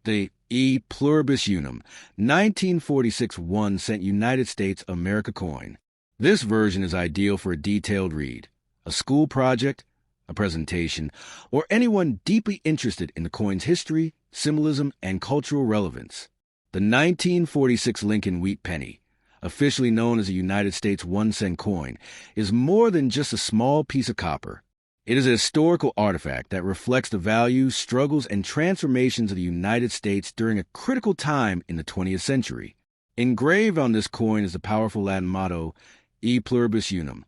the E pluribus unum 1946 1-cent United States America coin. This version is ideal for a detailed read, a school project, a presentation, or anyone deeply interested in the coin's history, symbolism, and cultural relevance. The 1946 Lincoln Wheat Penny, officially known as a United States 1-cent coin, is more than just a small piece of copper. It is a historical artifact that reflects the values, struggles, and transformations of the United States during a critical time in the 20th century. Engraved on this coin is the powerful Latin motto, E pluribus unum,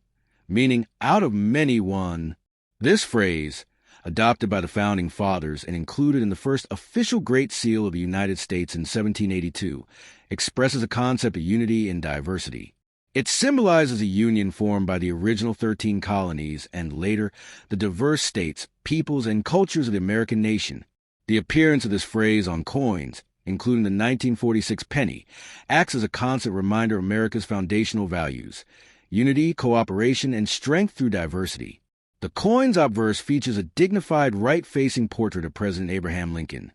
meaning out of many one. This phrase, adopted by the Founding Fathers and included in the first official Great Seal of the United States in 1782, expresses a concept of unity in diversity. It symbolizes a union formed by the original 13 colonies and later the diverse states, peoples, and cultures of the American nation. The appearance of this phrase on coins, including the 1946 penny, acts as a constant reminder of America's foundational values: unity, cooperation, and strength through diversity. The coin's obverse features a dignified right-facing portrait of President Abraham Lincoln,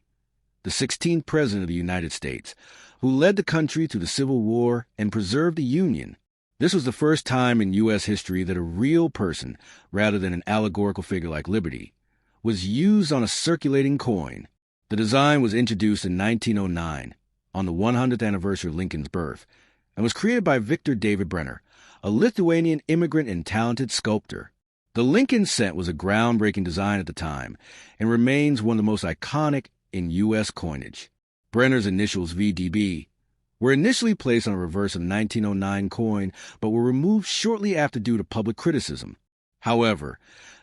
the 16th President of the United States, who led the country through the Civil War and preserved the Union. This was the first time in U.S. history that a real person, rather than an allegorical figure like Liberty, was used on a circulating coin. The design was introduced in 1909, on the 100th anniversary of Lincoln's birth, and was created by Victor David Brenner, a Lithuanian immigrant and talented sculptor. The Lincoln cent was a groundbreaking design at the time and remains one of the most iconic in U.S. coinage. Brenner's initials VDB were initially placed on a reverse of the 1909 coin but were removed shortly after due to public criticism. However,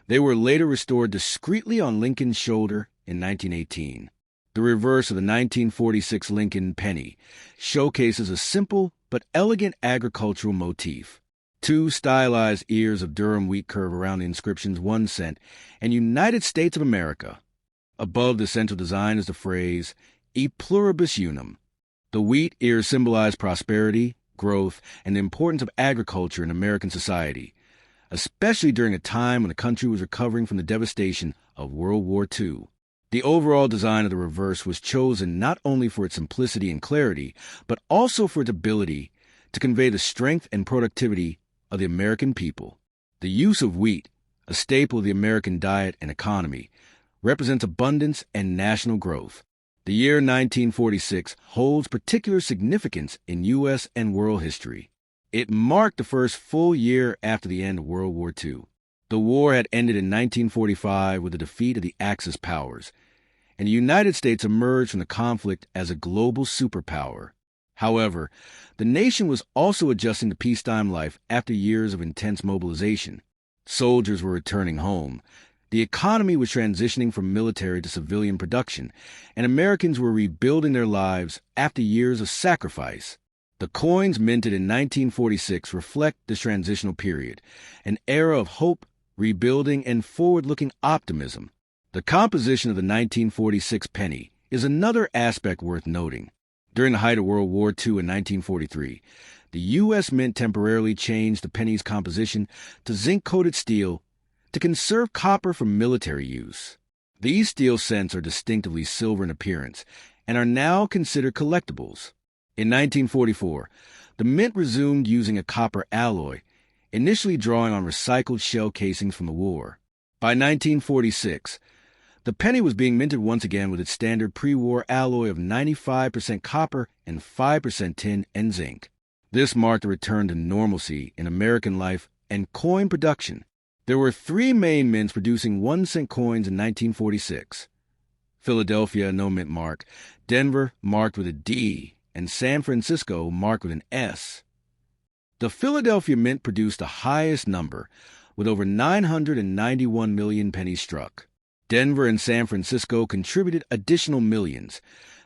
they were later restored discreetly on Lincoln's shoulder in 1918. The reverse of the 1946 Lincoln penny showcases a simple but elegant agricultural motif. Two stylized ears of Durham wheat curve around the inscriptions 1 cent and United States of America. Above the central design is the phrase, E pluribus unum. The wheat ears symbolize prosperity, growth, and the importance of agriculture in American society, especially during a time when the country was recovering from the devastation of World War II. The overall design of the reverse was chosen not only for its simplicity and clarity, but also for its ability to convey the strength and productivity of the American people. The use of wheat, a staple of the American diet and economy, represents abundance and national growth. The year 1946 holds particular significance in U.S. and world history. It marked the first full year after the end of World War II. The war had ended in 1945 with the defeat of the Axis powers, and the United States emerged from the conflict as a global superpower. However, the nation was also adjusting to peacetime life after years of intense mobilization. Soldiers were returning home. The economy was transitioning from military to civilian production, and Americans were rebuilding their lives after years of sacrifice. The coins minted in 1946 reflect this transitional period, an era of hope, rebuilding, and forward-looking optimism. The composition of the 1946 penny is another aspect worth noting. During the height of World War II in 1943, the U.S. Mint temporarily changed the penny's composition to zinc-coated steel to conserve copper for military use. These steel cents are distinctively silver in appearance and are now considered collectibles. In 1944, the Mint resumed using a copper alloy, initially drawing on recycled shell casings from the war. By 1946, the penny was being minted once again with its standard pre-war alloy of 95% copper and 5% tin and zinc. This marked a return to normalcy in American life and coin production. There were three main mints producing 1 cent coins in 1946. Philadelphia, no mint mark, Denver, marked with a D, and San Francisco, marked with an S. The Philadelphia Mint produced the highest number, with over 991 million pennies struck. Denver and San Francisco contributed additional millions,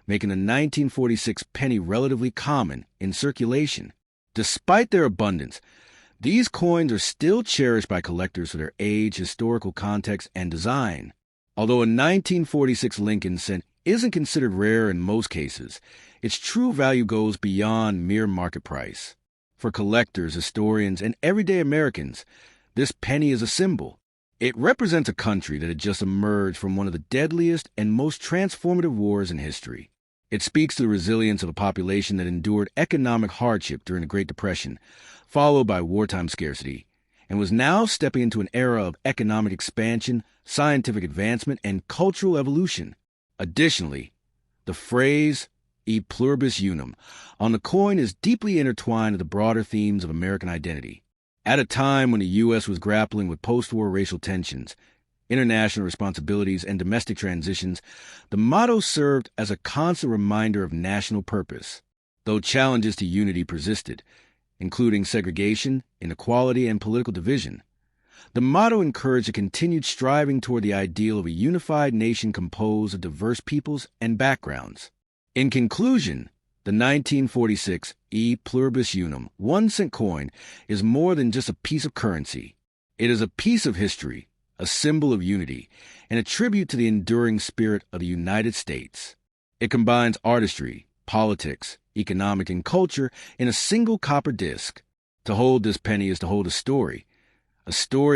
making the 1946 penny relatively common in circulation. Despite their abundance, these coins are still cherished by collectors for their age, historical context, and design. Although a 1946 Lincoln cent isn't considered rare in most cases, its true value goes beyond mere market price. For collectors, historians, and everyday Americans, this penny is a symbol. It represents a country that had just emerged from one of the deadliest and most transformative wars in history. It speaks to the resilience of a population that endured economic hardship during the Great Depression, followed by wartime scarcity, and was now stepping into an era of economic expansion, scientific advancement, and cultural evolution. Additionally, the phrase e pluribus unum on the coin is deeply intertwined with the broader themes of American identity. At a time when the U.S. was grappling with post-war racial tensions, international responsibilities, and domestic transitions, the motto served as a constant reminder of national purpose. Though challenges to unity persisted, including segregation, inequality, and political division, the motto encouraged a continued striving toward the ideal of a unified nation composed of diverse peoples and backgrounds. In conclusion, the 1946 e pluribus unum 1-cent coin is more than just a piece of currency. It is a piece of history, a symbol of unity, and a tribute to the enduring spirit of the United States. It combines artistry, politics, economic, and culture in a single copper disc. To hold this penny is to hold a story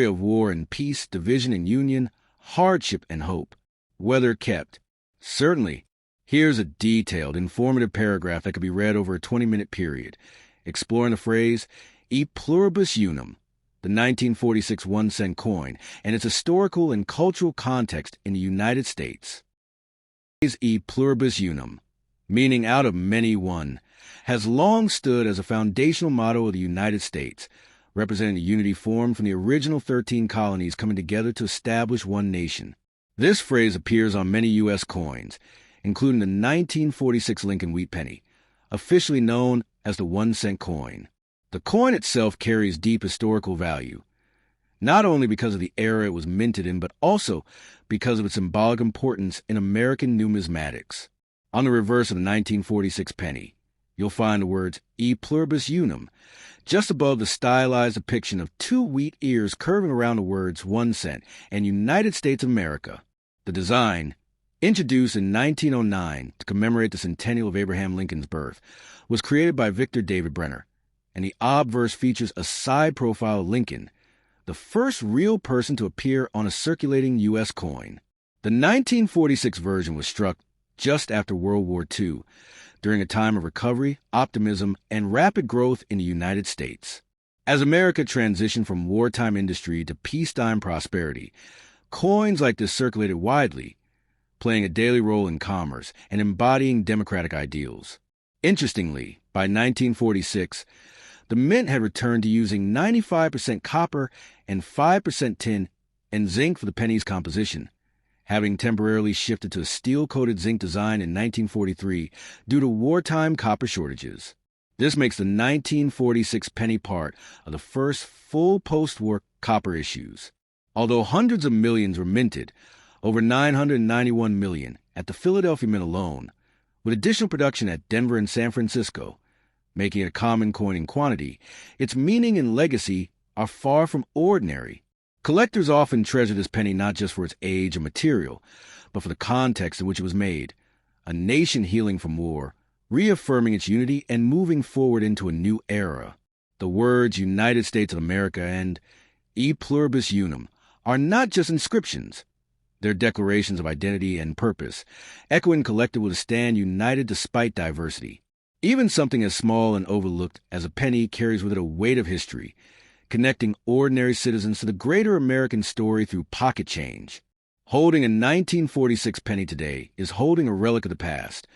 of war and peace, division and union, hardship and hope, weather kept. Certainly, here's a detailed, informative paragraph that could be read over a 20-minute period, exploring the phrase e pluribus unum, the 1946 1-cent coin, and its historical and cultural context in the United States. E pluribus unum, meaning out of many one, has long stood as a foundational motto of the United States, representing the unity formed from the original 13 colonies coming together to establish one nation. This phrase appears on many U.S. coins, including the 1946 Lincoln wheat penny, officially known as the 1-cent coin. The coin itself carries deep historical value, not only because of the era it was minted in, but also because of its symbolic importance in American numismatics. On the reverse of the 1946 penny, you'll find the words e pluribus unum, just above the stylized depiction of two wheat ears curving around the words 1 cent and United States of America. The design, introduced in 1909 to commemorate the centennial of Abraham Lincoln's birth, was created by Victor David Brenner, and the obverse features a side profile of Lincoln, the first real person to appear on a circulating U.S. coin. The 1946 version was struck just after World War II, during a time of recovery, optimism, and rapid growth in the United States. As America transitioned from wartime industry to peacetime prosperity, coins like this circulated widely, playing a daily role in commerce and embodying democratic ideals. Interestingly, by 1946, the mint had returned to using 95% copper and 5% tin and zinc for the penny's composition, having temporarily shifted to a steel-coated zinc design in 1943 due to wartime copper shortages. This makes the 1946 penny part of the first full post-war copper issues. Although hundreds of millions were minted, over 991 million at the Philadelphia Mint alone, with additional production at Denver and San Francisco, making it a common coin in quantity, its meaning and legacy are far from ordinary. Collectors often treasure this penny not just for its age or material, but for the context in which it was made, a nation healing from war, reaffirming its unity and moving forward into a new era. The words United States of America and e pluribus unum are not just inscriptions. They're declarations of identity and purpose, echoing collective will to stand united despite diversity. Even something as small and overlooked as a penny carries with it a weight of history, connecting ordinary citizens to the greater American story through pocket change. Holding a 1946 penny today is holding a relic of the past,